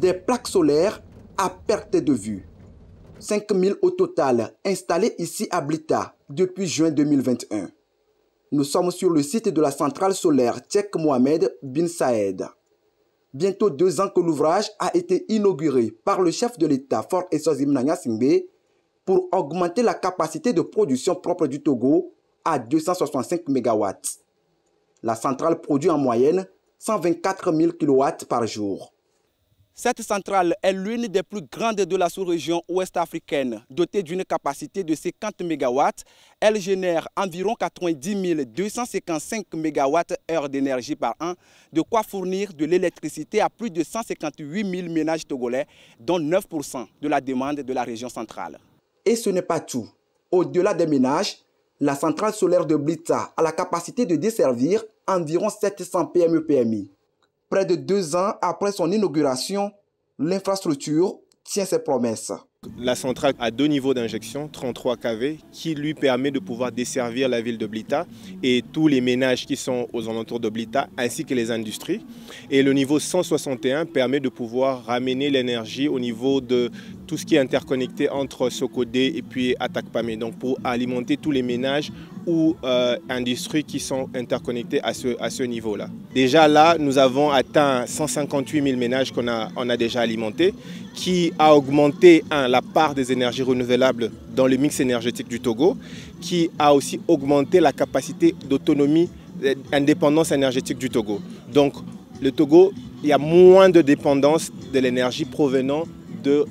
des plaques solaires à perte de vue. 5000 au total installés ici à Blita depuis juin 2021. Nous sommes sur le site de la centrale solaire Cheikh Mohamed bin Saed. Bientôt 2 ans que l'ouvrage a été inauguré par le chef de l'État Faure Essozi Gnassingbé pour augmenter la capacité de production propre du Togo à 265 MW. La centrale produit en moyenne 124 000 kW par jour. Cette centrale est l'une des plus grandes de la sous-région ouest africaine. Dotée d'une capacité de 50 MW, elle génère environ 90 255 MWh d'énergie par an, de quoi fournir de l'électricité à plus de 158 000 ménages togolais, dont 9% de la demande de la région centrale. Et ce n'est pas tout. Au-delà des ménages, la centrale solaire de Blita a la capacité de desservir environ 700 PME-PMI. Près de 2 ans après son inauguration, l'infrastructure tient ses promesses. La centrale a 2 niveaux d'injection, 33 kV, qui lui permet de pouvoir desservir la ville de Blita et tous les ménages qui sont aux alentours de Blita, ainsi que les industries. Et le niveau 161 permet de pouvoir ramener l'énergie au niveau de tout ce qui est interconnecté entre Sokodé et puis Atakpamé, donc pour alimenter tous les ménages ou industries qui sont interconnectés à ce niveau-là. Déjà là, nous avons atteint 158 000 ménages qu'on a déjà alimentés, qui a augmenté la part des énergies renouvelables dans le mix énergétique du Togo, qui a aussi augmenté la capacité d'autonomie, d'indépendance énergétique du Togo. Donc le Togo, il y a moins de dépendance de l'énergie provenant de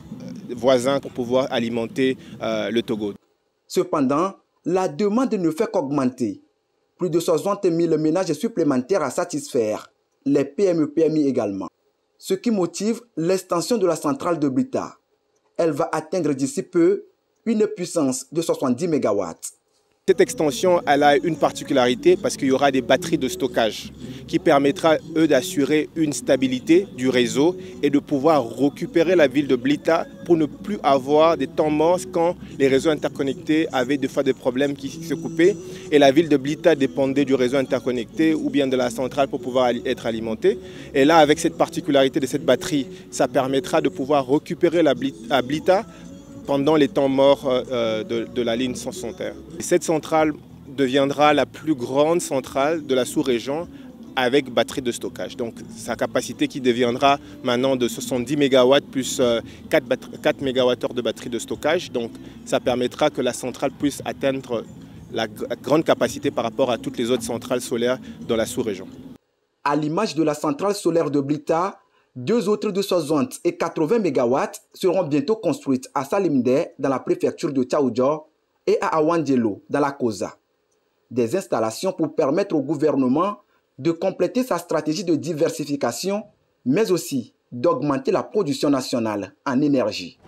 voisins pour pouvoir alimenter le Togo. Cependant, la demande ne fait qu'augmenter. Plus de 60 000 ménages supplémentaires à satisfaire, les PME-PMI également. Ce qui motive l'extension de la centrale de Blita. Elle va atteindre d'ici peu une puissance de 70 MW. Cette extension, elle a une particularité parce qu'il y aura des batteries de stockage qui permettra, eux, d'assurer une stabilité du réseau et de pouvoir récupérer la ville de Blita pour ne plus avoir des temps morts quand les réseaux interconnectés avaient des fois des problèmes qui se coupaient et la ville de Blita dépendait du réseau interconnecté ou bien de la centrale pour pouvoir être alimentée. Et là, avec cette particularité de cette batterie, ça permettra de pouvoir récupérer à Blita pendant les temps morts de la ligne 161. Cette centrale deviendra la plus grande centrale de la sous-région avec batterie de stockage. Donc sa capacité qui deviendra maintenant de 70 MW plus 4 MWh de batterie de stockage. Donc ça permettra que la centrale puisse atteindre la grande capacité par rapport à toutes les autres centrales solaires dans la sous-région. À l'image de la centrale solaire de Blita, 2 autres de 60 et 80 MW seront bientôt construites à Salimdé dans la préfecture de Tchaoudjo et à Awandjelo dans la Koza. Des installations pour permettre au gouvernement de compléter sa stratégie de diversification, mais aussi d'augmenter la production nationale en énergie.